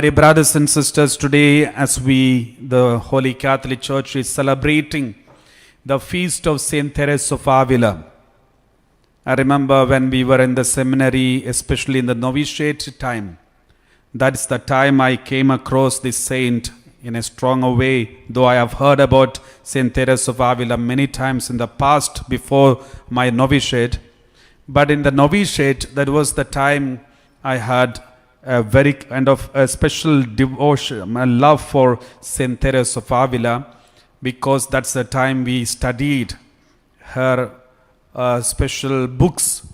My dear brothers and sisters, today as the Holy Catholic Church is celebrating the feast of Saint Teresa of Avila. I remember when we were in the seminary, especially in the novitiate time, that's the time I came across this saint in a stronger way, though I have heard about Saint Teresa of Avila many times in the past before my novitiate. But in the novitiate, that was the time I had a very kind of a special devotion, a love for Saint Teresa of Avila, because that's the time we studied her special books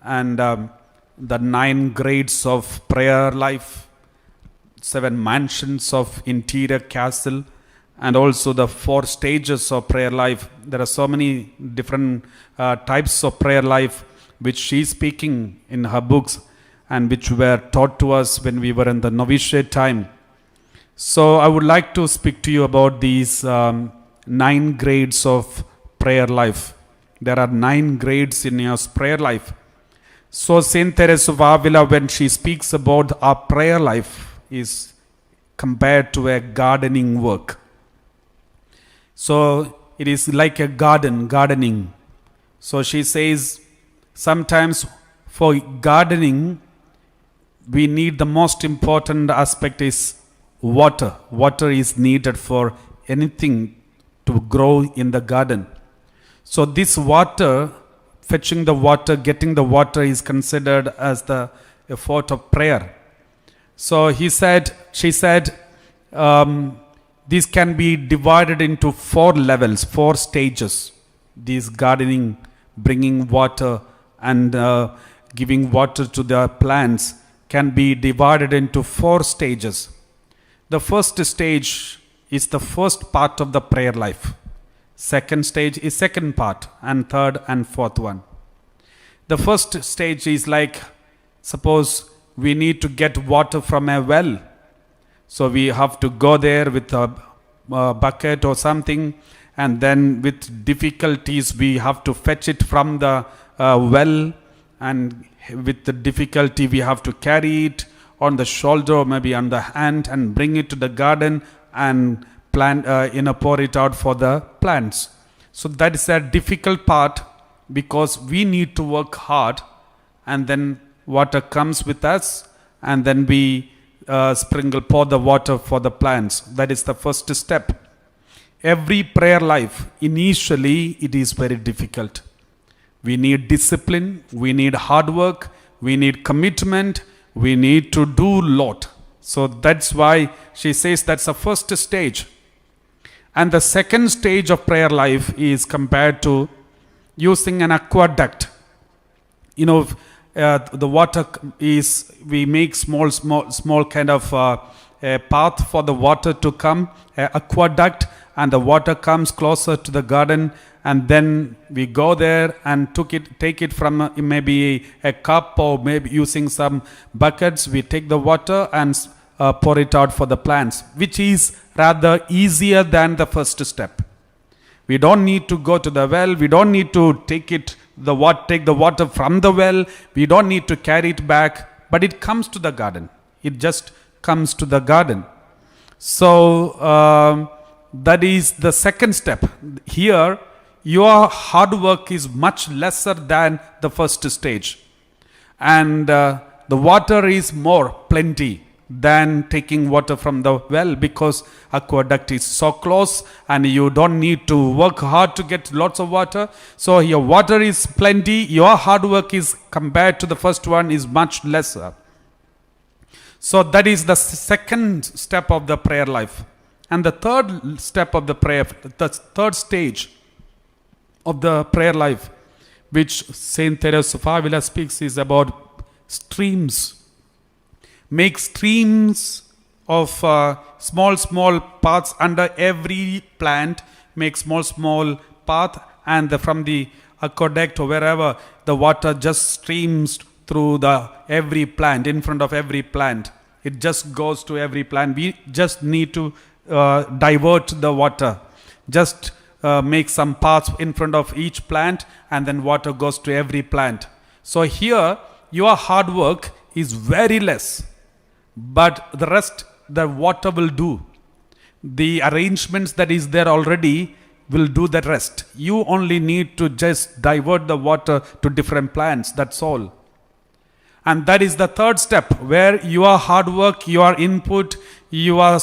and the 9 grades of prayer life, 7 mansions of interior castle, and also the 4 stages of prayer life. There are so many different types of prayer life which she is speaking in her books and which were taught to us when we were in the novitiate time. So I would like to speak to you about these 9 grades of prayer life. There are 9 grades in your prayer life. So Saint Teresa of Avila, when she speaks about our prayer life, is compared to a gardening work. So it is like a gardening. So she says, sometimes for gardening, we need the most important aspect is water. Water is needed for anything to grow in the garden. So this water, fetching the water, getting the water is considered as the effort of prayer. So she said, these can be divided into 4 levels, 4 stages. This gardening, bringing water and giving water to the plants can be divided into 4 stages. The first stage is the first part of the prayer life. Second stage is second part, and third and fourth one. The first stage is like, suppose we need to get water from a well. So we have to go there with a bucket or something, and then with difficulties we have to fetch it from the well, and with the difficulty we have to carry it on the shoulder or maybe on the hand and bring it to the garden and plant, pour it out for the plants. So that is a difficult part, because we need to work hard, and then water comes with us, and then we pour the water for the plants. That is the first step. Every prayer life, initially it is very difficult. We need discipline, we need hard work, we need commitment, we need to do a lot. So that's why she says that's the first stage. And the second stage of prayer life is compared to using an aqueduct. The water is, we make small kind of a path for the water to come, aqueduct, and the water comes closer to the garden, and then we go there and take it from maybe a cup or maybe using some buckets. We take the water and pour it out for the plants, which is rather easier than the first step. We don't need to go to the well. We don't need to take the water from the well. We don't need to carry it back, but it comes to the garden. It just comes to the garden. So that is the second step. Here, your hard work is much lesser than the first stage. And the water is plenty than taking water from the well, because aqueduct is so close and you don't need to work hard to get lots of water. So your water is plenty, your hard work is compared to the first one is much lesser. So that is the second step of the prayer life. And the third step of the third stage of the prayer life, which Saint Teresa of Avila speaks, is about streams. Make streams of small paths under every plant. Make small path, and from the aqueduct or wherever, the water just streams through every plant, in front of every plant. It just goes to every plant. We just need to divert the water. Just make some paths in front of each plant, and then water goes to every plant. So here, your hard work is very less. but the rest, the water will do. The arrangements that is there already will do the rest. You only need to just divert the water to different plants, that's all. And that is the third step, where your hard work, your input, your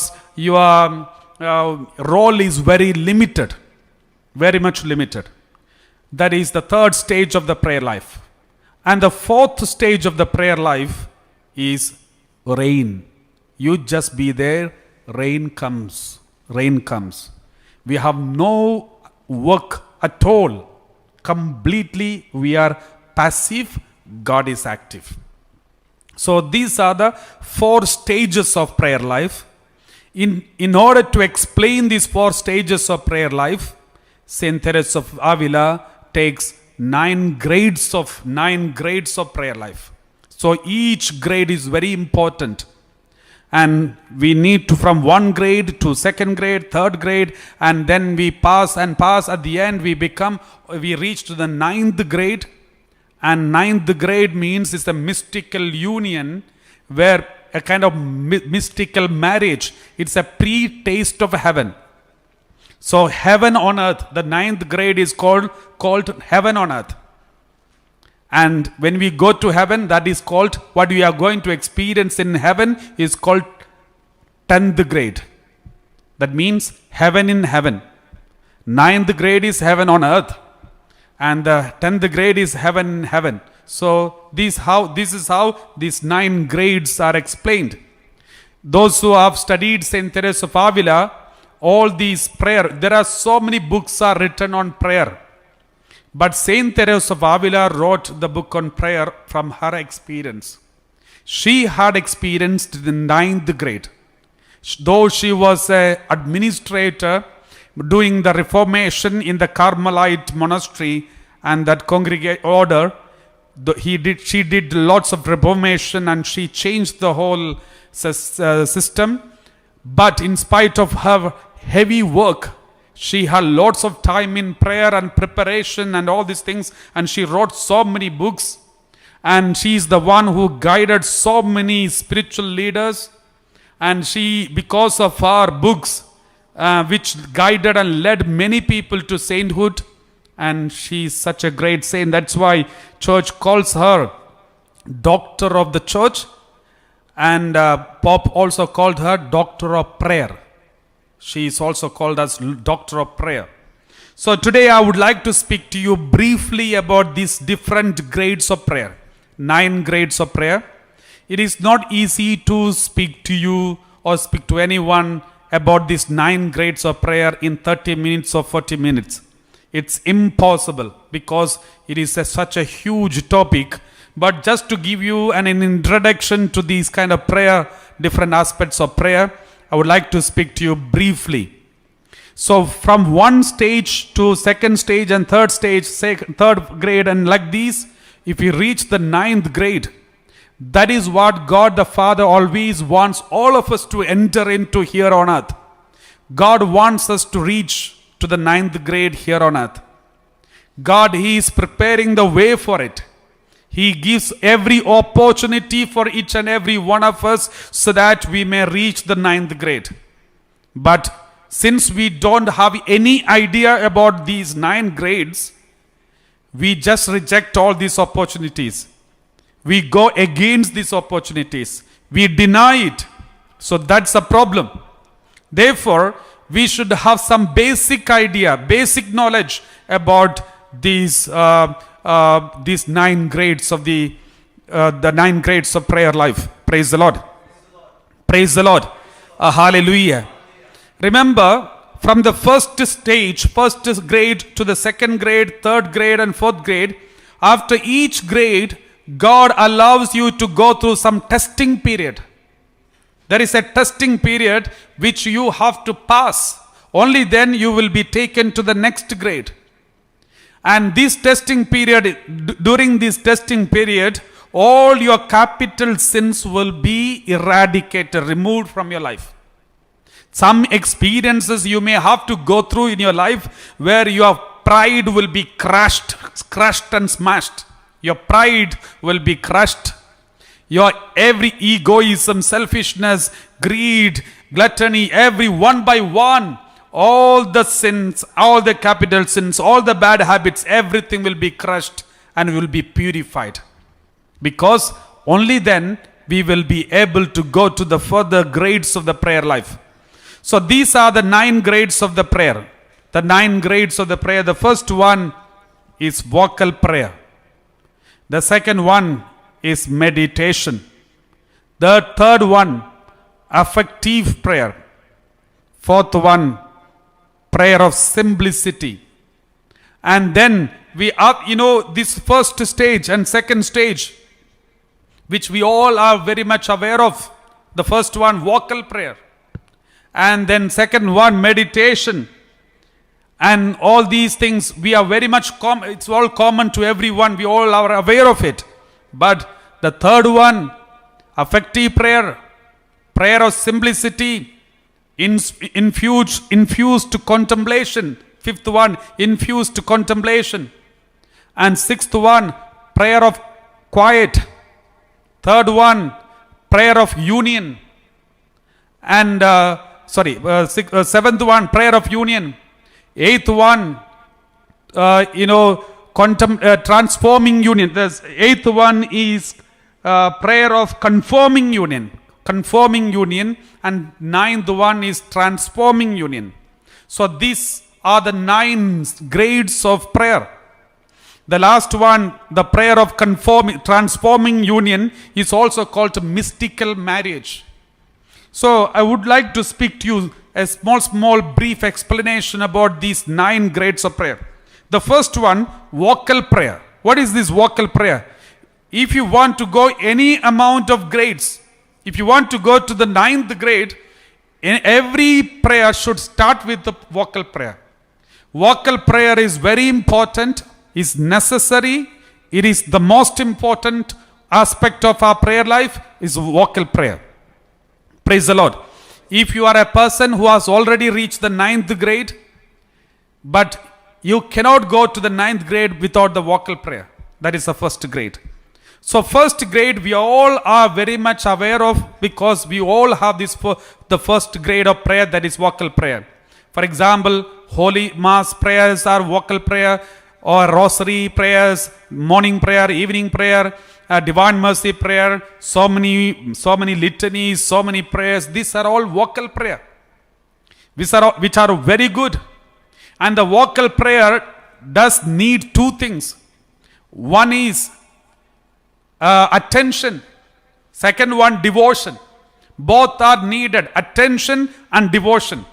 role is very limited, very much limited. That is the third stage of the prayer life. And the fourth stage of the prayer life is rain. You just be there, rain comes. Rain comes. We have no work at all. Completely we are passive, God is active. So these are the four stages of prayer life. In order to explain these four stages of prayer life, Saint Teresa of Avila takes 9 grades of prayer life. So each grade is very important. And we need to, from one grade to second grade, third grade, and then we pass. At the end we reach to the 9th grade. And 9th grade means it's a mystical union, where a kind of mystical marriage. It's a pre-taste of heaven. So heaven on earth, the 9th grade is called heaven on earth. And when we go to heaven, that is called, what we are going to experience in heaven is called 10th grade. That means heaven in heaven. 9th grade is heaven on earth. And the 10th grade is heaven in heaven. So this is how these 9 grades are explained. Those who have studied Saint Teresa of Avila, all these prayer, there are so many books are written on prayer. But Saint Teresa of Avila wrote the book on prayer from her experience. She had experienced the 9th grade. Though she was an administrator doing the reformation in the Carmelite monastery and that congregate order, she did lots of reformation and she changed the whole system. But in spite of her heavy work, she had lots of time in prayer and preparation and all these things, and she wrote so many books, and she is the one who guided so many spiritual leaders. And she, because of her books, which guided and led many people to sainthood, and she is such a great saint. That's why church calls her doctor of the church, and Pope also called her doctor of prayer. She is also called as doctor of prayer. So today I would like to speak to you briefly about these different grades of prayer. 9 grades of prayer. It is not easy to speak to you or speak to anyone about these 9 grades of prayer in 30 minutes or 40 minutes. It's impossible because it is such a huge topic. But just to give you an introduction to these kind of prayer, different aspects of prayer, I would like to speak to you briefly. So from one stage to second stage and third stage, third grade, and like these, if you reach the 9th grade, that is what God the Father always wants all of us to enter into here on earth. God wants us to reach to the 9th grade here on earth. God, He is preparing the way for it. He gives every opportunity for each and every one of us so that we may reach the 9th grade. But since we don't have any idea about these 9 grades, we just reject all these opportunities. We go against these opportunities. We deny it. So that's a problem. Therefore, we should have some basic idea, basic knowledge about these 9 grades of the 9 grades of prayer life. Praise the Lord. Praise the Lord. Hallelujah. Remember, from the first stage, first grade to the second grade, third grade and fourth grade, after each grade, God allows you to go through some testing period. There is a testing period which you have to pass. Only then you will be taken to the next grade. And this testing period, during this testing period, all your capital sins will be eradicated, removed from your life. Some experiences you may have to go through in your life where your pride will be crushed and smashed. Your pride will be crushed. Your every egoism, selfishness, greed, gluttony, every one by one, all the sins, all the capital sins, all the bad habits, everything will be crushed and will be purified. Because only then we will be able to go to the further grades of the prayer life. So these are the 9 grades of the prayer. The 9 grades of the prayer. The first one is vocal prayer. The second one is meditation. The third one, affective prayer. Fourth one, prayer of simplicity. And then we are, this first stage and second stage, which we all are very much aware of. The first one, vocal prayer. And then second one, meditation. And all these things, we are very much, it's all common to everyone. We all are aware of it. But the third one, affective prayer, prayer of simplicity, infused to contemplation. Fifth one, infused to contemplation. And sixth one, prayer of quiet. Third one, prayer of union. And, seventh one, prayer of union. Eighth one, transforming union. The eighth one is prayer of conforming union. Conforming union. And ninth one is transforming union. So these are the 9 grades of prayer. The last one, the prayer of transforming union, is also called mystical marriage. So I would like to speak to you a small brief explanation about these 9 grades of prayer. The first one, vocal prayer. What is this vocal prayer? If you want to go any amount of grades, if you want to go to the 9th grade, every prayer should start with the vocal prayer. Vocal prayer is very important, is necessary. It is the most important aspect of our prayer life is vocal prayer. Praise the Lord. If you are a person who has already reached the 9th grade, but you cannot go to the 9th grade without the vocal prayer. That is the first grade. So first grade we all are very much aware of, because we all have the first grade of prayer, that is vocal prayer. For example, Holy Mass prayers are vocal prayer, or Rosary prayers, morning prayer, evening prayer, Divine Mercy prayer, so many litanies, so many prayers. These are all vocal prayer, which are very good. And the vocal prayer does need 2 things. One is attention. Second one, devotion. Both are needed, attention and devotion.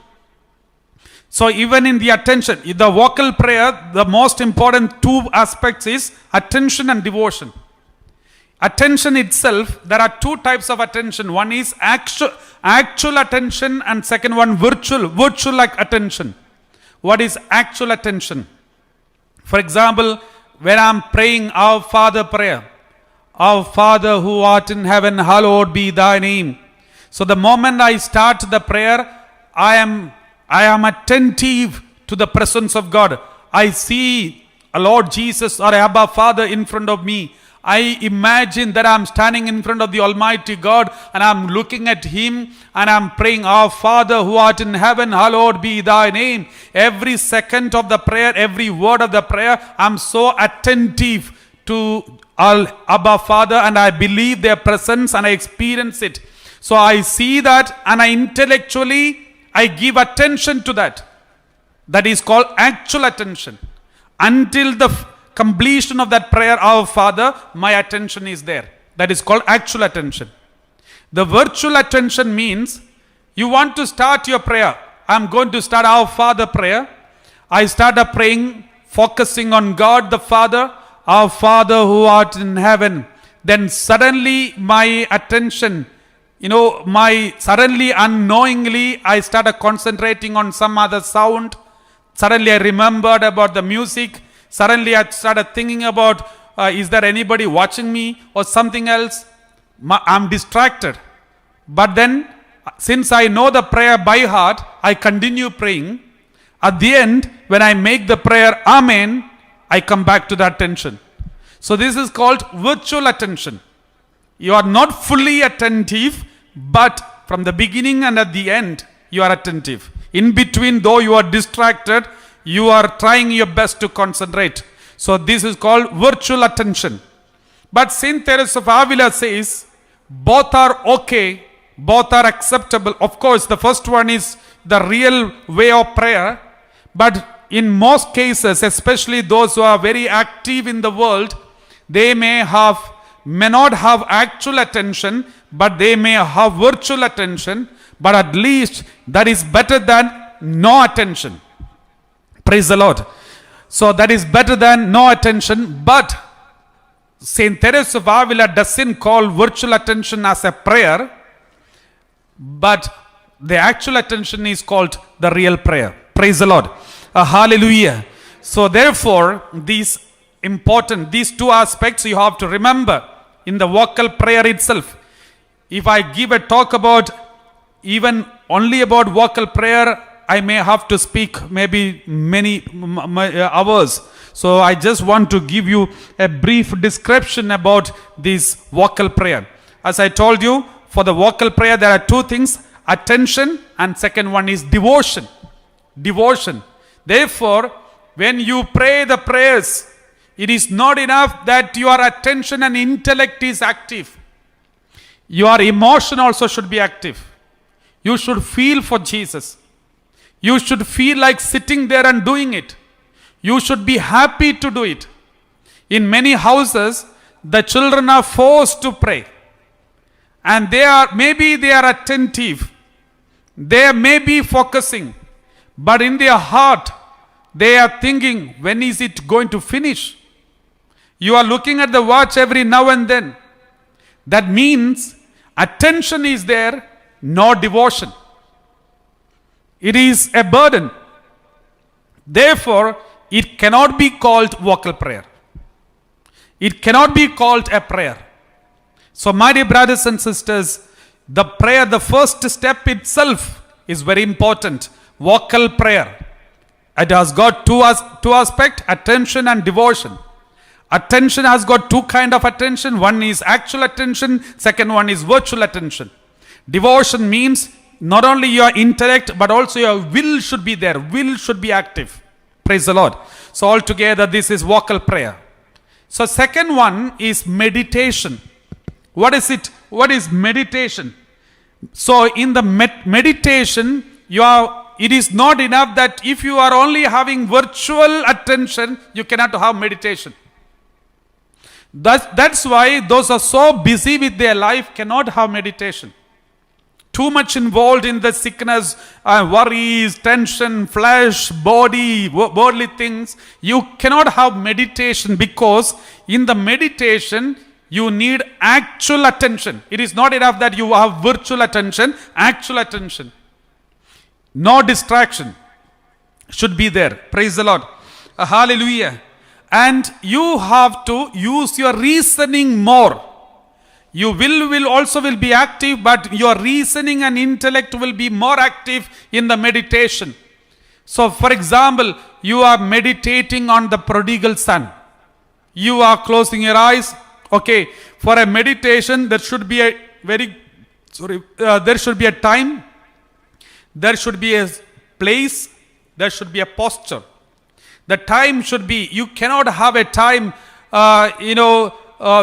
So even in the attention, in the vocal prayer, the most important 2 aspects is attention and devotion. Attention itself, there are 2 types of attention. One is actual attention, and second one virtual like attention. What is actual attention? For example, when I'm praying Our Father prayer, Our Father who art in heaven, hallowed be thy name. So the moment I start the prayer, I am attentive to the presence of God. I see a Lord Jesus or Abba Father in front of me. I imagine that I'm standing in front of the Almighty God and I'm looking at Him and I'm praying, Our Father who art in heaven, hallowed be thy name. Every second of the prayer, every word of the prayer, I'm so attentive to Abba Father, and I believe their presence and I experience it. So I see that and I give attention to that. That is called actual attention. Until the completion of that prayer, Our Father, my attention is there. That is called actual attention. The virtual attention means you want to start your prayer. I'm going to start Our Father prayer. I start praying, focusing on God the Father, Our Father who art in heaven. Then suddenly my attention, suddenly unknowingly I started concentrating on some other sound. Suddenly I remembered about the music. Suddenly I started thinking about, is there anybody watching me or something else? I'm distracted. But then, since I know the prayer by heart, I continue praying. At the end, when I make the prayer, Amen, I come back to the attention. So this is called virtual attention. You are not fully attentive, but from the beginning and at the end, you are attentive. In between, though you are distracted, you are trying your best to concentrate. So this is called virtual attention. But Saint Teresa of Avila says, both are okay, both are acceptable. Of course, the first one is the real way of prayer, but in most cases, especially those who are very active in the world, they may not have actual attention, but they may have virtual attention, but at least that is better than no attention. Praise the Lord. So that is better than no attention, but Saint Teresa of Avila doesn't call virtual attention as a prayer, but the actual attention is called the real prayer. Praise the Lord. Hallelujah. So therefore, these two aspects you have to remember in the vocal prayer itself. If I give a talk about even only about vocal prayer, I may have to speak maybe many hours. So I just want to give you a brief description about this vocal prayer. As I told you, for the vocal prayer there are two things: attention, and second one is devotion. Devotion. Therefore, when you pray the prayers, it is not enough that your attention and intellect is active. Your emotion also should be active. You should feel for Jesus. You should feel like sitting there and doing it. You should be happy to do it. In many houses, the children are forced to pray. And maybe they are attentive. They may be focusing. But in their heart, they are thinking, when is it going to finish? You are looking at the watch every now and then. That means attention is there, no devotion. It is a burden. Therefore, it cannot be called vocal prayer. It cannot be called a prayer. So my dear brothers and sisters, the prayer, the first step itself is very important. Vocal prayer. It has got two aspects, attention and devotion. Attention has got two kind of attention. One is actual attention. Second one is virtual attention. Devotion means not only your intellect, but also your will should be there. Will should be active. Praise the Lord. So altogether, this is vocal prayer. So second one is meditation. What is it? What is meditation? So in the meditation, it is not enough that if you are only having virtual attention, you cannot have meditation. That's why those who are so busy with their life cannot have meditation. Too much involved in the sickness, worries, tension, flesh, body, worldly things. You cannot have meditation, because in the meditation, you need actual attention. It is not enough that you have virtual attention, actual attention. No distraction should be there. Praise the Lord. Hallelujah. And you have to use your reasoning more. You will also be active, but your reasoning and intellect will be more active in the meditation. So for example, you are meditating on the prodigal son. You are closing your eyes. Okay, for a meditation, there should be a there should be a time, there should be a place, there should be a posture. The time should be, you cannot have a time,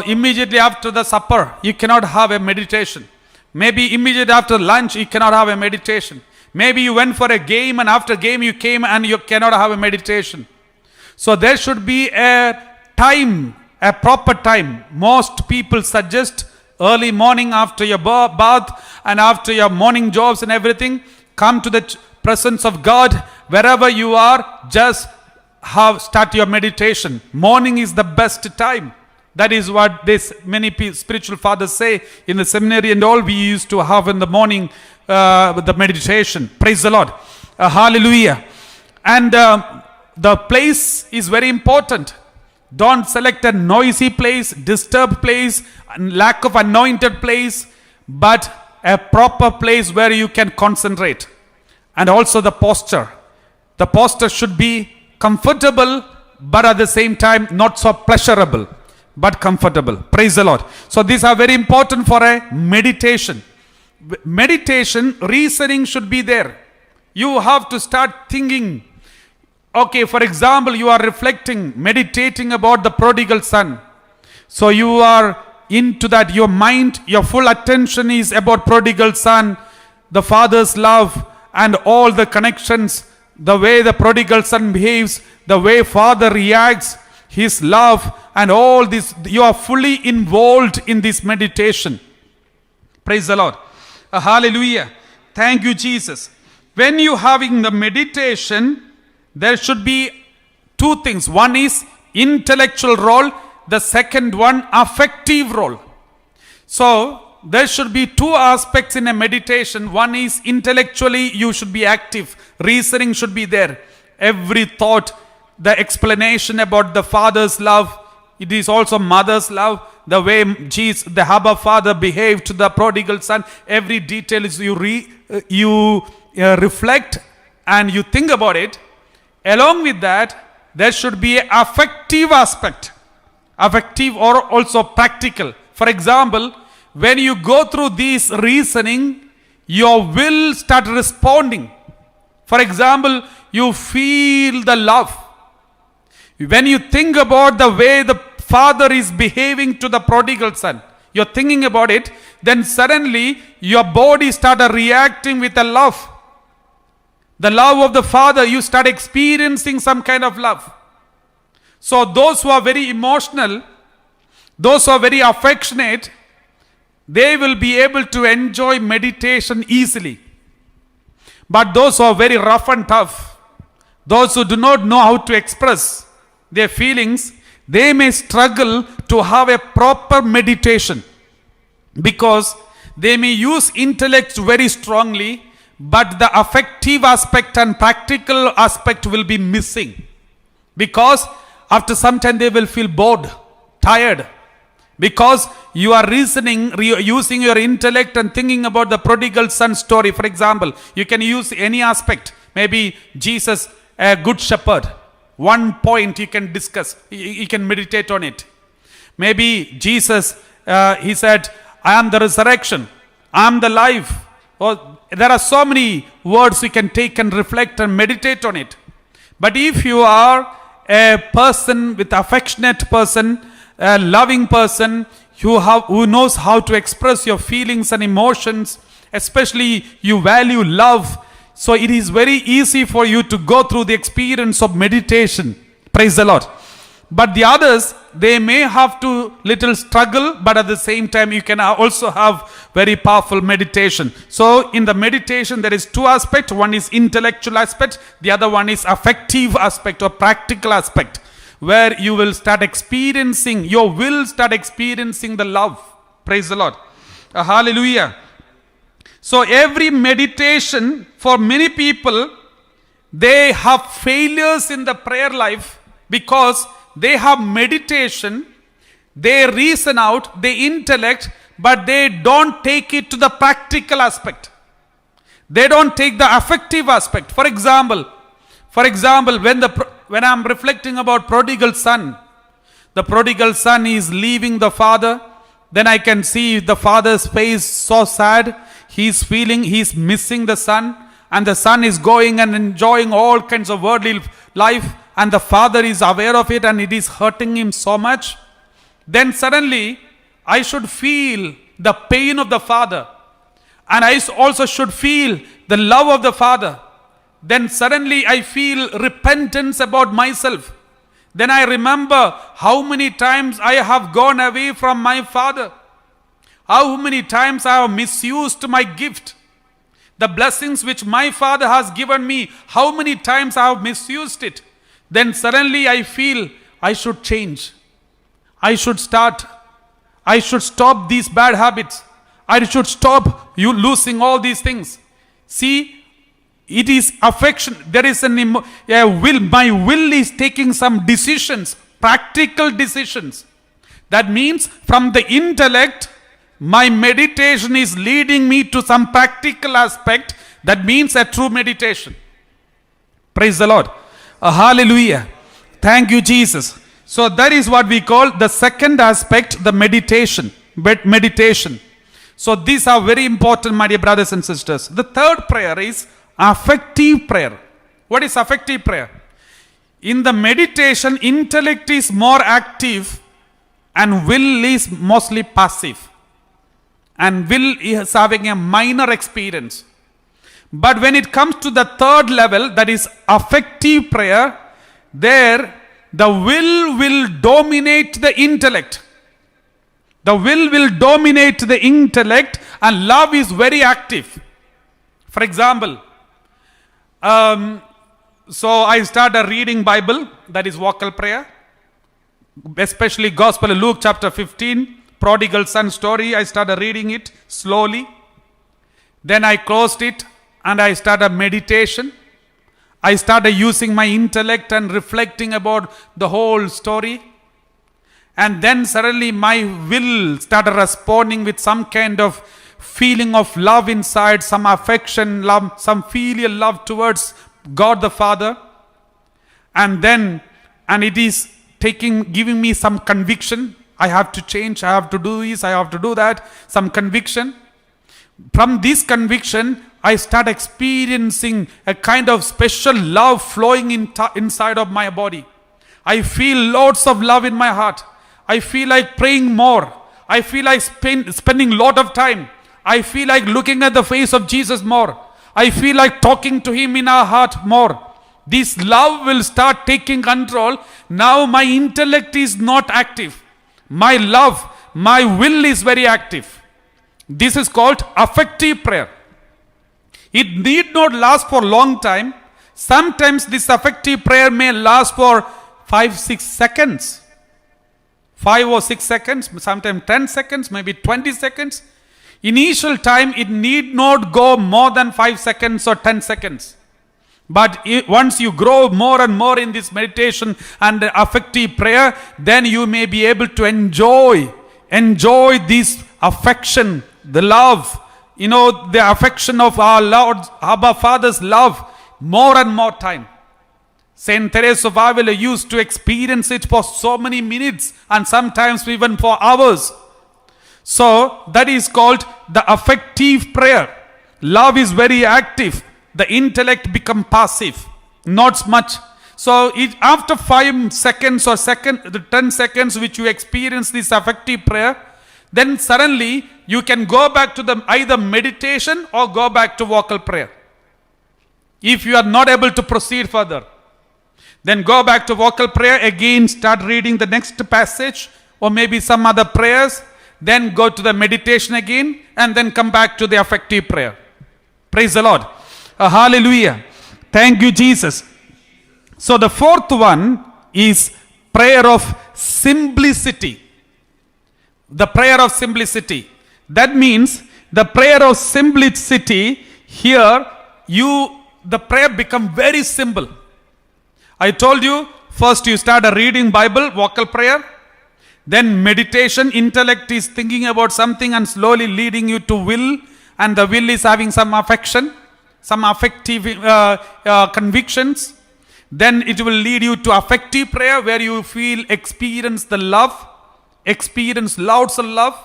immediately after the supper, you cannot have a meditation. Maybe immediately after lunch, you cannot have a meditation. Maybe you went for a game and after game you came and you cannot have a meditation. So there should be a time, a proper time. Most people suggest early morning after your bath and after your morning jobs and everything, come to the presence of God. Wherever you are, just start your meditation. Morning is the best time. That is what many spiritual fathers say in the seminary and all. We used to have in the morning the meditation. Praise the Lord. Hallelujah. And the place is very important. Don't select a noisy place, disturbed place, lack of anointed place, but a proper place where you can concentrate. And also the posture. The posture should be comfortable, but at the same time not so pleasurable. but comfortable. Praise the Lord. So these are very important for a meditation. Meditation, reasoning should be there. You have to start thinking. Okay, for example, you are reflecting, meditating about the prodigal son. So you are into that, your mind, your full attention is about prodigal son, the father's love, and all the connections, the way the prodigal son behaves, the way father reacts, his love, and all this. You are fully involved in this meditation. Praise the Lord. Hallelujah. Thank you, Jesus. When you having the meditation, there should be two things. One is intellectual role, the second one affective role. So there should be two aspects in a meditation. One is intellectually you should be active, reasoning should be there. Every thought, the explanation about the father's love, it is also mother's love, the way Jesus, the Abba Father behaved to the prodigal son, every detail is you reflect and you think about it. Along with that, there should be an affective aspect, affective or also practical. For example, when you go through this reasoning, your will start responding. For example, you feel the love. When you think about the way the father is behaving to the prodigal son, you're thinking about it, then suddenly your body started reacting with a love. The love of the father, you start experiencing some kind of love. So those who are very emotional, those who are very affectionate, they will be able to enjoy meditation easily. But those who are very rough and tough, those who do not know how to express their feelings, they may struggle to have a proper meditation, because they may use intellect very strongly, but the affective aspect and practical aspect will be missing, because after some time they will feel bored, tired, because you are reasoning, using your intellect and thinking about the prodigal son story. For example, you can use any aspect. Maybe Jesus, a good shepherd. One point you can discuss, you can meditate on it. Maybe Jesus, he said, I am the resurrection, I am the life. Or there are so many words you can take and reflect and meditate on it. But if you are a person with affectionate person, a loving person, who knows how to express your feelings and emotions, especially you value love, so it is very easy for you to go through the experience of meditation. Praise the Lord. But the others, they may have to little struggle, but at the same time you can also have very powerful meditation. So in the meditation there is two aspects. One is intellectual aspect, the other one is affective aspect or practical aspect, where you will start experiencing, your will start experiencing the love. Praise the Lord. Hallelujah. So every meditation, for many people, they have failures in the prayer life because they have meditation, they reason out, they intellect, but they don't take it to the practical aspect. They don't take the affective aspect. For example, when I'm reflecting about prodigal son, the prodigal son is leaving the father, then I can see the father's face so sad. He's feeling he's missing the son, and the son is going and enjoying all kinds of worldly life, and the father is aware of it and it is hurting him so much. Then suddenly I should feel the pain of the father, and I also should feel the love of the father. Then suddenly I feel repentance about myself. Then I remember how many times I have gone away from my father, how many times I have misused my gift, the blessings which my father has given me, how many times I have misused it. Then suddenly I feel I should change. I should stop these bad habits. I should stop losing all these things. See, it is affection. There is a will. My will is taking some decisions, practical decisions. That means from the intellect, my meditation is leading me to some practical aspect. That means a true meditation. Praise the Lord. Hallelujah. Thank you, Jesus. So that is what we call the second aspect, the meditation. Meditation. So these are very important, my dear brothers and sisters. The third prayer is affective prayer. What is affective prayer? In the meditation, intellect is more active and will is mostly passive. And will is having a minor experience. But when it comes to the third level, that is affective prayer, there the will dominate the intellect. The will dominate the intellect, and love is very active. For example, so I started reading Bible, that is vocal prayer, especially Gospel of Luke chapter 15, prodigal son story. I started reading it slowly. Then I closed it and I started meditation. I started using my intellect and reflecting about the whole story. And then suddenly my will started responding with some kind of feeling of love inside, some affection, love, some filial love towards God the Father. And it is giving me some conviction. I have to change, I have to do this, I have to do that, some conviction. From this conviction, I start experiencing a kind of special love flowing inside of my body. I feel lots of love in my heart. I feel like praying more. I feel like spending a lot of time. I feel like looking at the face of Jesus more. I feel like talking to him in our heart more. This love will start taking control. Now my intellect is not active. My love, my will is very active. This is called affective prayer. It need not last for a long time. Sometimes this affective prayer may last for 5-6 seconds. 5 or 6 seconds, sometimes 10 seconds, maybe 20 seconds. Initial time, it need not go more than 5 seconds or 10 seconds. But once you grow more and more in this meditation and affective prayer, then you may be able to enjoy this affection, the love, the affection of our Lord, Abba Father's love, more and more time. Saint Teresa of Avila used to experience it for so many minutes and sometimes even for hours. So that is called the affective prayer. Love is very active. The intellect become passive, not much. So after 5 seconds or 10 seconds which you experience this affective prayer, then suddenly you can go back to either meditation or go back to vocal prayer. If you are not able to proceed further, then go back to vocal prayer, again start reading the next passage or maybe some other prayers, then go to the meditation again and then come back to the affective prayer. Praise the Lord. Hallelujah. Thank you, Jesus. So the fourth one is prayer of simplicity. The prayer of simplicity. That means the prayer of simplicity, here the prayer become very simple. I told you, first you start reading Bible, vocal prayer, then meditation, intellect is thinking about something and slowly leading you to will, and the will is having some affection, some affective convictions. Then it will lead you to affective prayer where you experience the love, experience lots of love.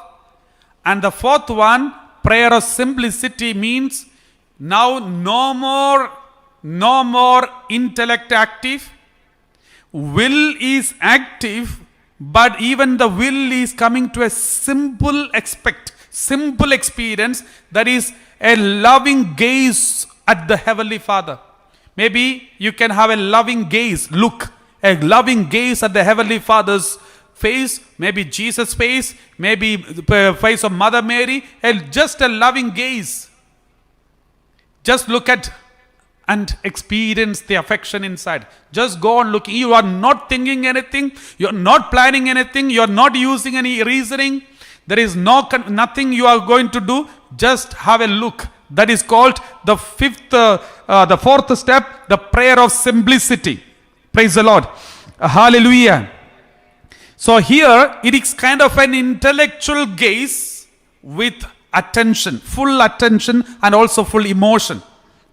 And the fourth one, prayer of simplicity, means now no more intellect active. Will is active, but even the will is coming to a simple experience, that is a loving gaze at the Heavenly Father. Maybe you can have a loving gaze, a loving gaze at the Heavenly Father's face, maybe Jesus' face, maybe the face of Mother Mary, just a loving gaze. Just look at and experience the affection inside. Just go on looking. You are not thinking anything. You are not planning anything. You are not using any reasoning. There is nothing you are going to do. Just have a look. That is called the fourth step, the prayer of simplicity. Praise the Lord. Hallelujah. So here it is kind of an intellectual gaze with attention, full attention and also full emotion.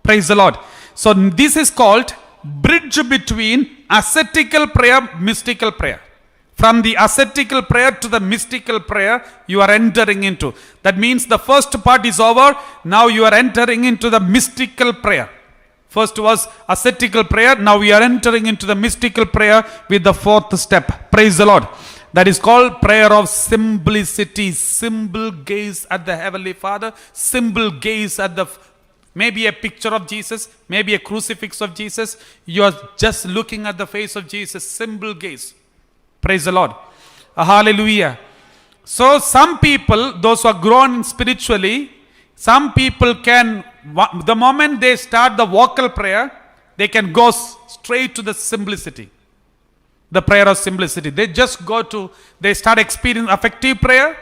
Praise the Lord. So this is called bridge between ascetical prayer, mystical prayer. from the ascetical prayer to the mystical prayer, you are entering into. That means the first part is over. Now you are entering into the mystical prayer. First was ascetical prayer. Now we are entering into the mystical prayer with the fourth step. Praise the Lord. That is called prayer of simplicity. Simple gaze at the Heavenly Father. Simple gaze at the, maybe a picture of Jesus, maybe a crucifix of Jesus. You are just looking at the face of Jesus. Simple gaze. Praise the Lord. Hallelujah. So some people, those who are grown spiritually, some people can, the moment they start the vocal prayer, they can go straight to the simplicity. The prayer of simplicity. They just go to, they start experiencing affective prayer.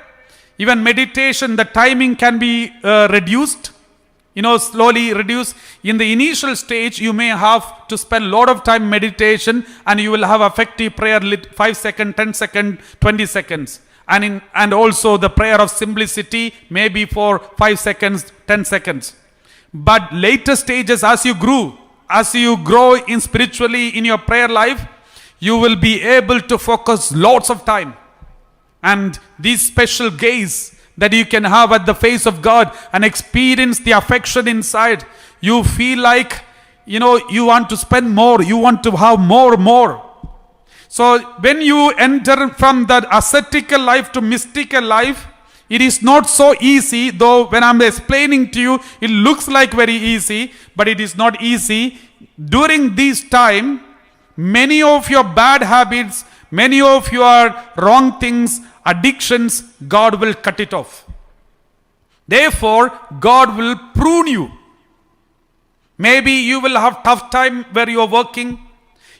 Even meditation, the timing can be reduced. Slowly reduce. In the initial stage, you may have to spend a lot of time meditation, and you will have affective prayer 5 seconds, 10 seconds, 20 seconds. And also the prayer of simplicity maybe for 5 seconds, 10 seconds. But later stages, as you grow in spiritually in your prayer life, you will be able to focus lots of time. And this special gaze that you can have at the face of God and experience the affection inside, you feel like, you want to spend more, you want to have more. So when you enter from the ascetical life to mystical life, it is not so easy, though when I'm explaining to you, it looks like very easy, but it is not easy. During this time, many of your bad habits, many of your wrong things, addictions, God will cut it off. Therefore, God will prune you. Maybe you will have tough time where you are working.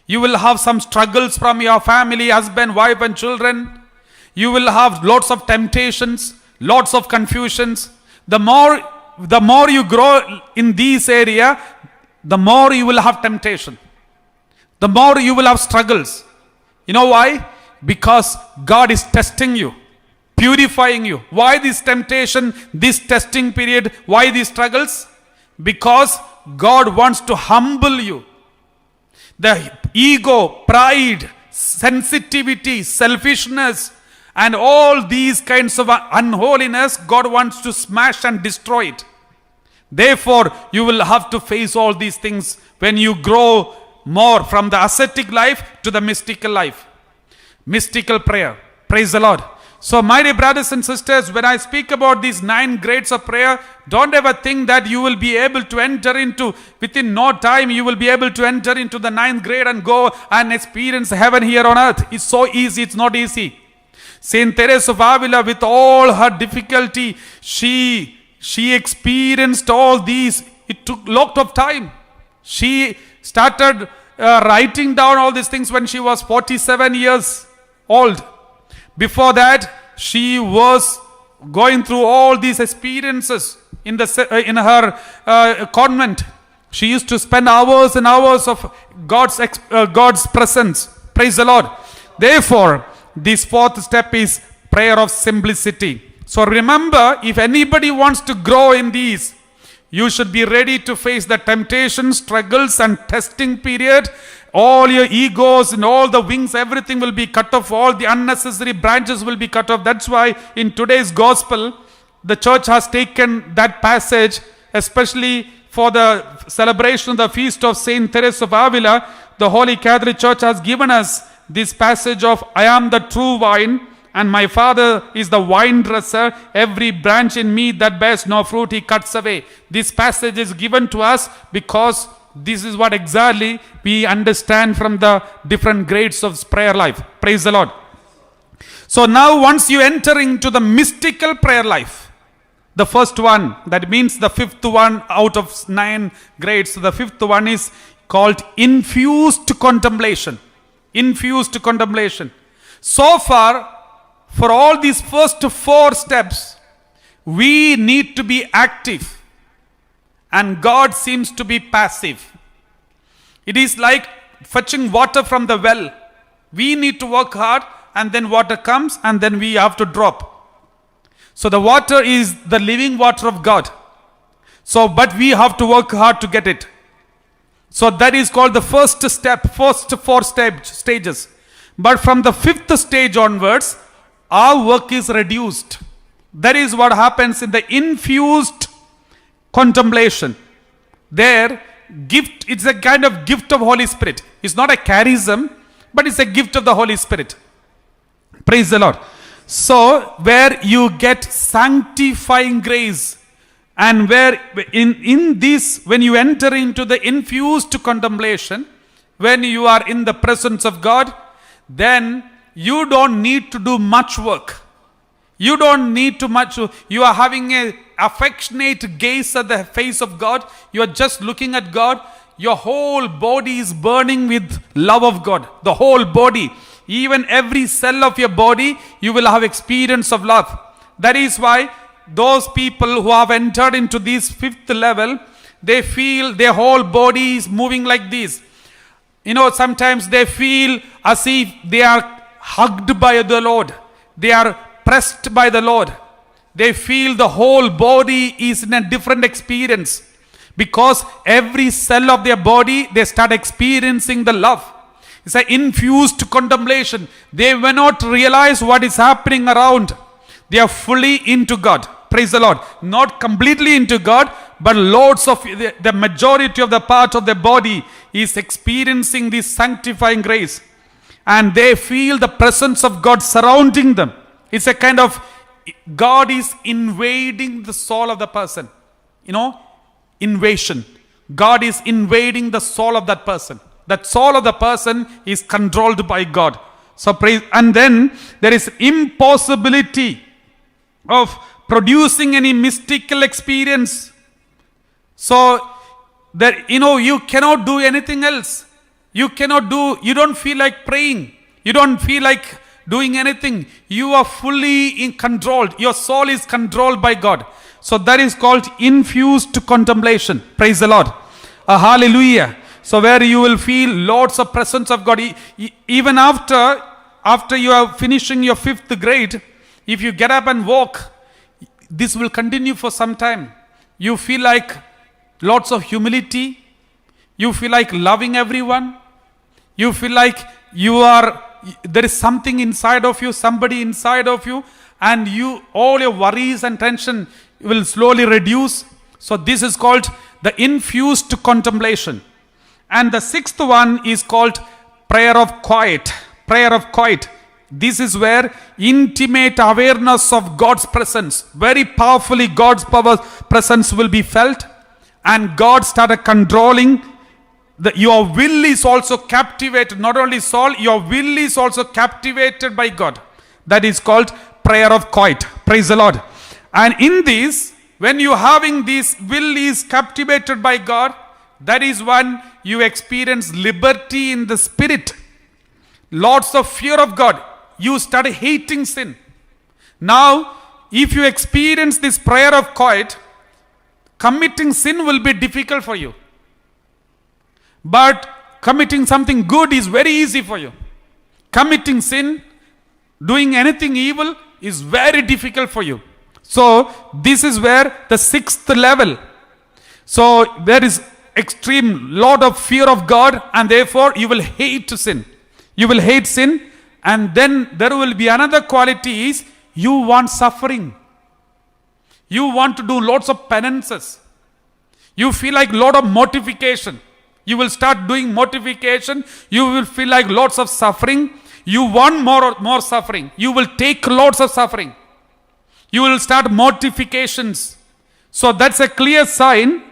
You will have some struggles from your family, husband, wife and children. You will have lots of temptations, lots of confusions. The more you grow in this area, the more you will have temptation. The more you will have struggles. You know why? Because God is testing you, purifying you. Why this temptation, this testing period? Why these struggles? Because God wants to humble you. The ego, pride, sensitivity, selfishness, and all these kinds of unholiness, God wants to smash and destroy it. Therefore, you will have to face all these things when you grow more from the ascetic life to the mystical life. Mystical prayer. Praise the Lord. So my dear brothers and sisters, when I speak about these 9 grades of prayer, don't ever think that you will be able to enter into, within no time, you will be able to enter into the 9th grade and go and experience heaven here on earth. It's so easy. It's not easy. Saint Teresa of Avila, with all her difficulty, she experienced all these. It took a lot of time. She started writing down all these things when she was 47 years old. Before that, she was going through all these experiences in her convent. She used to spend hours and hours of God's presence. Praise the Lord. Therefore, this 4th step is prayer of simplicity. So remember, if anybody wants to grow in these, you should be ready to face the temptations, struggles and testing period. All your egos and all the wings, everything will be cut off. All the unnecessary branches will be cut off. That's why in today's gospel, the church has taken that passage, especially for the celebration of the feast of Saint Teresa of Avila. The Holy Catholic Church has given us this passage of, I am the true vine, and my Father is the vine dresser. Every branch in me that bears no fruit, he cuts away. This passage is given to us because this is what exactly we understand from the different grades of prayer life. Praise the Lord. So now once you enter into the mystical prayer life, the first one, that means the 5th one out of 9 grades, the 5th one is called infused contemplation. Infused contemplation. So far, for all these first 4 steps, we need to be active. And God seems to be passive. It is like fetching water from the well. We need to work hard, and then water comes, and then we have to drop. So the water is the living water of God. So, but we have to work hard to get it. So that is called the first step, first 4 stages. But from the fifth stage onwards, our work is reduced. That is what happens in the infused contemplation. There, gift, it's a kind of gift of Holy Spirit. It's not a charism, but it's a gift of the Holy Spirit. Praise the Lord. So, where you get sanctifying grace, and where in this, when you enter into the infused contemplation, when you are in the presence of God, then you don't need to do much work. You don't need to much. You are having a affectionate gaze at the face of God. You are just looking at God. Your whole body is burning with love of God. The whole body, even every cell of your body, you will have experience of love. That is why those people who have entered into this fifth level, they feel their whole body is moving like this. You know, sometimes they feel as if they are hugged by the Lord. They are pressed by the Lord. They feel the whole body is in a different experience. Because every cell of their body, they start experiencing the love. It's an infused contemplation. They may not realize what is happening around. They are fully into God. Praise the Lord. Not completely into God, but loads of the majority of the part of the body is experiencing this sanctifying grace. And they feel the presence of God surrounding them. It's a kind of, God is invading the soul of the person. You know, invasion. God is invading the soul of that person. That soul of the person is controlled by God. So praise. And then there is impossibility of producing any mystical experience. So that, you know, you cannot do anything else. You don't feel like praying. You don't feel like doing anything. You are fully controlled. Your soul is controlled by God. So that is called infused contemplation. Praise the Lord. Hallelujah. So where you will feel lots of presence of God. Even after you are finishing your fifth grade, if you get up and walk, this will continue for some time. You feel like lots of humility. You feel like loving everyone. You feel like there is something inside of you, somebody inside of you, and all your worries and tension will slowly reduce. So this is called the infused contemplation. And the sixth one is called prayer of quiet. Prayer of quiet. This is where intimate awareness of God's presence, very powerfully God's presence will be felt, and God started controlling. Your will is also captivated, not only soul, your will is also captivated by God. That is called prayer of quiet. Praise the Lord. And in this, when you having this will is captivated by God, that is when you experience liberty in the spirit. Lots of fear of God. You start hating sin. Now, if you experience this prayer of quiet, committing sin will be difficult for you. But committing something good is very easy for you. Committing sin, doing anything evil is very difficult for you. So, this is where the sixth level. So, there is extreme lot of fear of God, and therefore you will hate sin. You will hate sin. And then there will be another quality is you want suffering. You want to do lots of penances. You feel like lot of mortification. You will start doing mortification. You will feel like lots of suffering. You want more suffering. You will take lots of suffering. You will start mortifications. So that's a clear sign.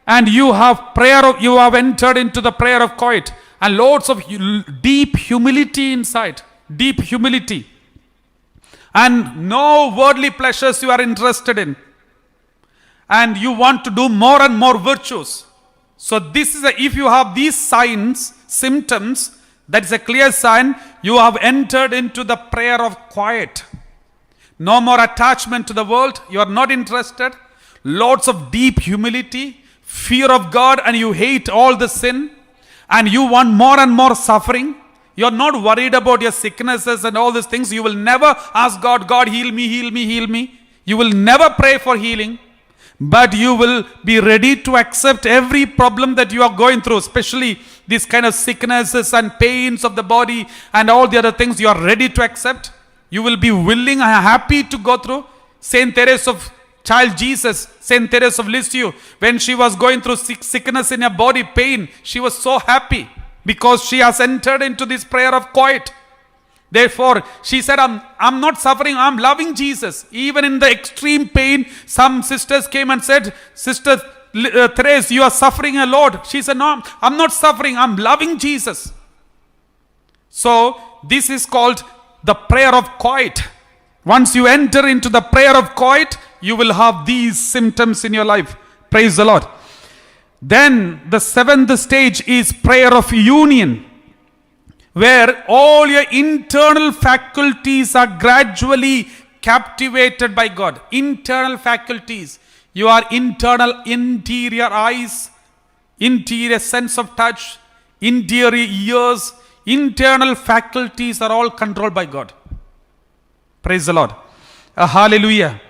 And you have you have entered into the prayer of quiet. And lots of deep humility inside. Deep humility. And no worldly pleasures you are interested in. And you want to do more and more virtues. So this is if you have these signs, symptoms, that is a clear sign you have entered into the prayer of quiet. No more attachment to the world. You are not interested. Lots of deep humility, fear of God, and you hate all the sin. And you want more and more suffering. You are not worried about your sicknesses and all these things. You will never ask God, God, heal me, heal me, heal me. You will never pray for healing. But you will be ready to accept every problem that you are going through, especially these kind of sicknesses and pains of the body and all the other things you are ready to accept? You will be willing and happy to go through? Saint Teresa of Child Jesus, Saint Teresa of Lisieux, when she was going through sickness in her body, pain, she was so happy because she has entered into this prayer of quiet. Therefore, she said, I'm not suffering, I'm loving Jesus. Even in the extreme pain, some sisters came and said, Sister Therese, you are suffering a lot. She said, no, I'm not suffering, I'm loving Jesus. So, this is called the prayer of quiet. Once you enter into the prayer of quiet, you will have these symptoms in your life. Praise the Lord. Then the seventh stage is prayer of union, where all your internal faculties are gradually captivated by God. Internal faculties, your interior eyes, interior sense of touch, interior ears, internal faculties are all controlled by God. Praise the Lord. Hallelujah.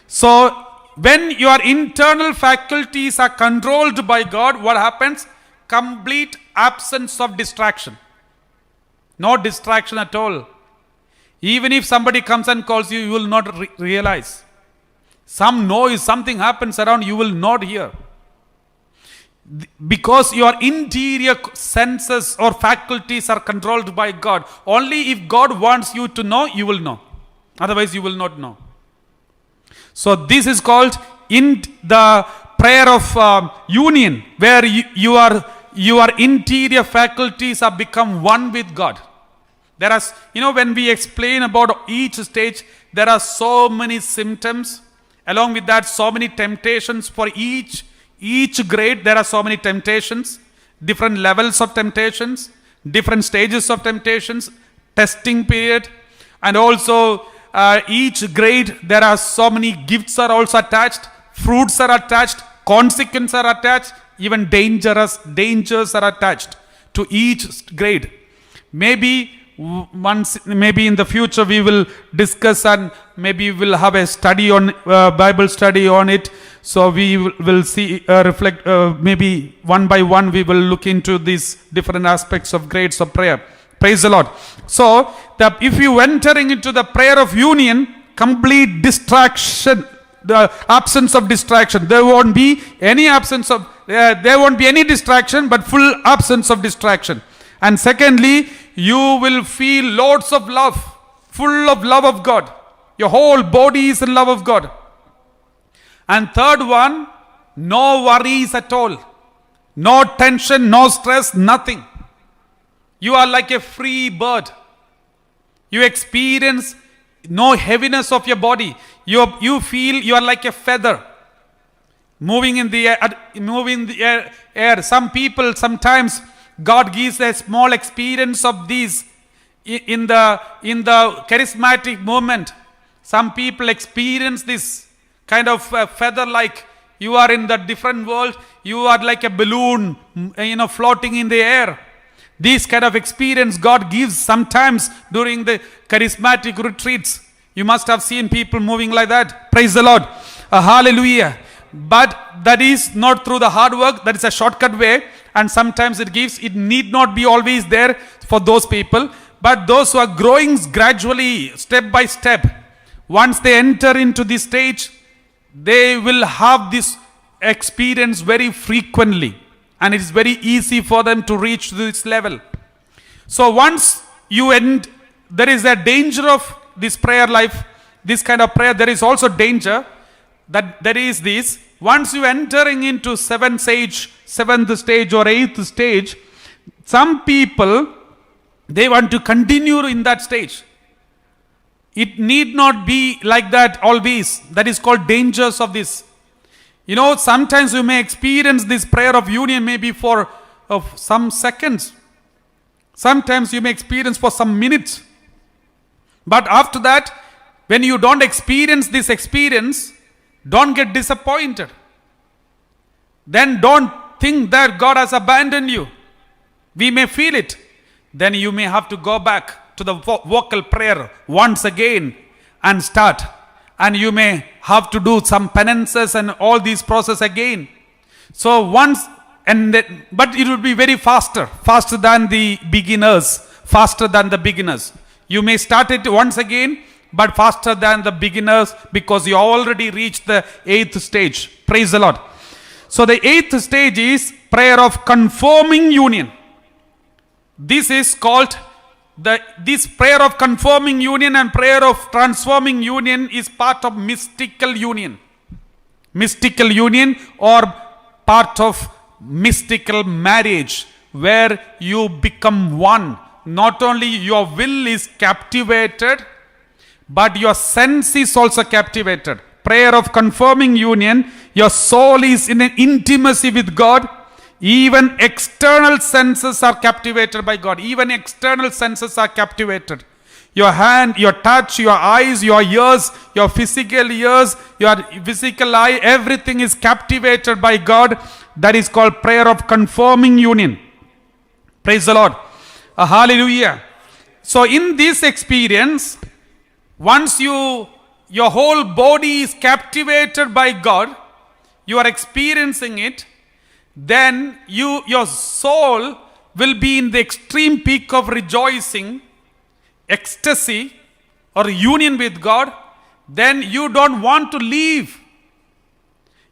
So, when your internal faculties are controlled by God, what happens? Complete absence of distraction. No distraction at all. Even if somebody comes and calls you, you will not realize. Some noise, something happens around, you will not hear. Because your interior senses or faculties are controlled by God. Only if God wants you to know, you will know. Otherwise, you will not know. So this is called in the prayer of union, where your interior faculties have become one with God. There are, when we explain about each stage, there are so many symptoms. Along with that, so many temptations for each grade. There are so many temptations, different levels of temptations, different stages of temptations, testing period, and also each grade, there are so many gifts are also attached, fruits are attached, consequences are attached, even dangers are attached to each grade. Maybe in the future we will discuss, and maybe we will have a study on Bible study on it. So we will see, reflect, maybe one by one we will look into these different aspects of grades of prayer. Praise the Lord. So, if you entering into the prayer of union, complete distraction, the absence of distraction. There won't be any distraction, but full absence of distraction. And secondly, you will feel loads of love, full of love of God. Your whole body is in love of God. And third one, no worries at all. No tension, no stress, nothing. You are like a free bird. You experience no heaviness of your body. You feel you are like a feather moving in the air. Some people, sometimes God gives a small experience of these in the charismatic movement. Some people experience this kind of feather, like you are in the different world. You are like a balloon, floating in the air. This kind of experience God gives sometimes during the charismatic retreats. You must have seen people moving like that. Praise the Lord. Hallelujah. But that is not through the hard work. That is a shortcut way. And sometimes it need not be always there for those people. But those who are growing gradually, step by step, once they enter into this stage, they will have this experience very frequently. And it is very easy for them to reach this level. So once you end, there is a danger of this prayer life, this kind of prayer. There is also danger that there is this. Once you entering into seventh stage or eighth stage, some people, they want to continue in that stage. It need not be like that always. That is called dangers of this. Sometimes you may experience this prayer of union maybe for some seconds. Sometimes you may experience for some minutes. But after that, when you don't experience this experience, don't get disappointed. Then don't think that God has abandoned you. We may feel it. Then you may have to go back to the vocal prayer once again and start. And you may have to do some penances and all these process again. So once but it will be very faster than the beginners. You may start it once again, but faster than the beginners, because you already reached the 8th stage. Praise the Lord. So the 8th stage is prayer of confirming union. This is called this prayer of confirming union and prayer of transforming union is part of mystical union. Mystical union, or part of mystical marriage, where you become one. Not only your will is captivated, but your sense is also captivated. Prayer of confirming union, your soul is in an intimacy with God. Even external senses are captivated by God. Even external senses are captivated. Your hand, your touch, your eyes, your ears, your physical ears, your physical eye, everything is captivated by God. That is called prayer of confirming union. Praise the Lord. Hallelujah. So in this experience, once your whole body is captivated by God, you are experiencing it, then your soul will be in the extreme peak of rejoicing, ecstasy, or union with God. Then you don't want to leave.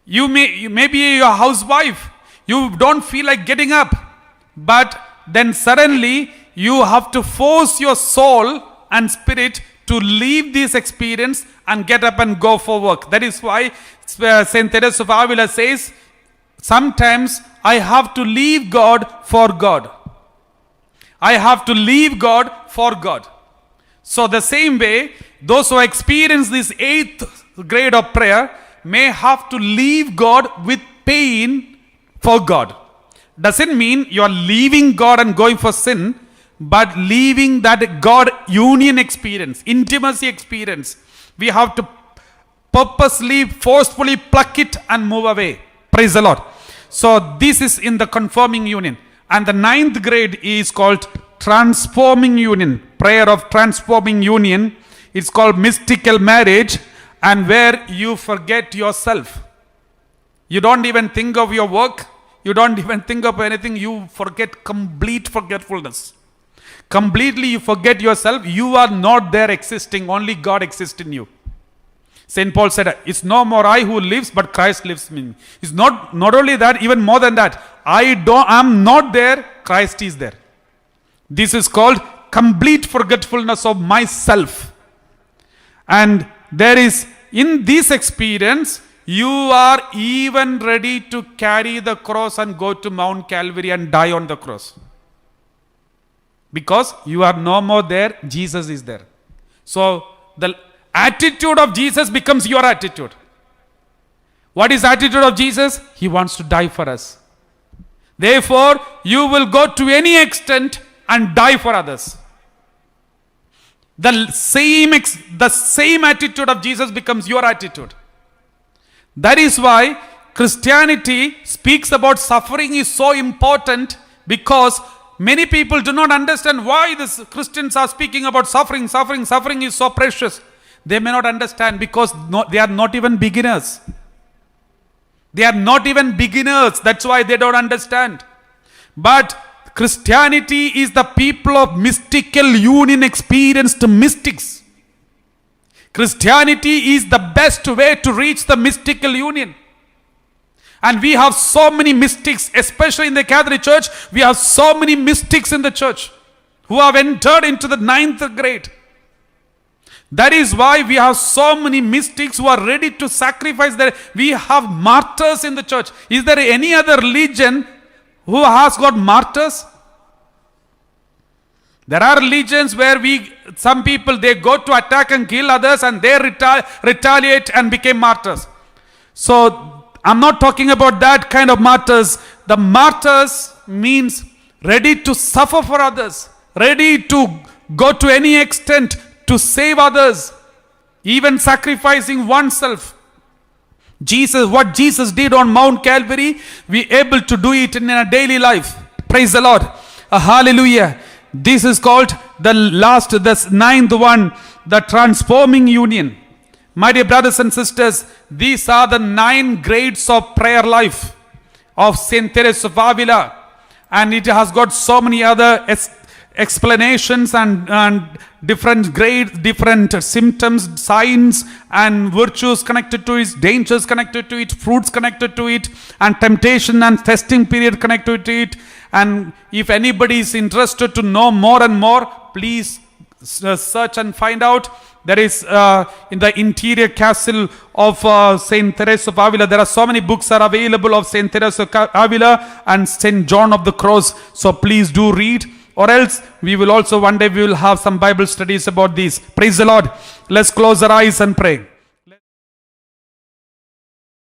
You may be your housewife. You don't feel like getting up. But then suddenly you have to force your soul and spirit to leave this experience and get up and go for work. That is why Saint Teresa of Avila says, sometimes I have to leave God for God. I have to leave God for God. So the same way, those who experience this 8th grade of prayer may have to leave God with pain for God. Doesn't mean you are leaving God and going for sin, but leaving that God union experience, intimacy experience. We have to purposely, forcefully pluck it and move away. Praise the Lord. So this is in the confirming union. And the 9th grade is called transforming union. Prayer of transforming union. It's called mystical marriage, and where you forget yourself. You don't even think of your work. You don't even think of anything. You forget, complete forgetfulness. Completely you forget yourself. You are not there existing. Only God exists in you. St. Paul said, it's no more I who lives, but Christ lives in me. It's not only that, even more than that. I'm not there, Christ is there. This is called complete forgetfulness of myself. And there is, in this experience, you are even ready to carry the cross and go to Mount Calvary and die on the cross. Because you are no more there, Jesus is there. So the attitude of Jesus becomes your attitude. What is the attitude of Jesus? He wants to die for us. Therefore, you will go to any extent and die for others. The same attitude of Jesus becomes your attitude. That is why Christianity speaks about suffering is so important, because many people do not understand why the Christians are speaking about suffering. Suffering is so precious. They may not understand because they are not even beginners. They are not even beginners. That's why they don't understand. But Christianity is the people of mystical union experienced mystics. Christianity is the best way to reach the mystical union. And we have so many mystics, especially in the Catholic Church. We have so many mystics in the church who have entered into the 9th grade. That is why we have so many mystics who are ready to sacrifice their. We have martyrs in the church. Is there any other religion who has got martyrs? There are religions where some people, they go to attack and kill others, and they retaliate and become martyrs. So I'm not talking about that kind of martyrs. The martyrs means ready to suffer for others, ready to go to any extent to save others, even sacrificing oneself. What Jesus did on Mount Calvary, we are able to do it in a daily life. Praise the Lord. Hallelujah. This is called the 9th one, the transforming union. My dear brothers and sisters, these are the 9 grades of prayer life. of Saint Teresa of Avila, and it has got so many other explanations and different grades, different symptoms, signs and virtues connected to it, dangers connected to it, fruits connected to it, and temptation and testing period connected to it. And if anybody is interested to know more and more, please search and find out. There is in the interior castle of Saint Teresa of Avila, there are so many books are available of Saint Teresa of Avila and Saint John of the Cross. So please do read, or else we will also one day we will have some Bible studies about these. Praise the Lord. Let's close our eyes and pray.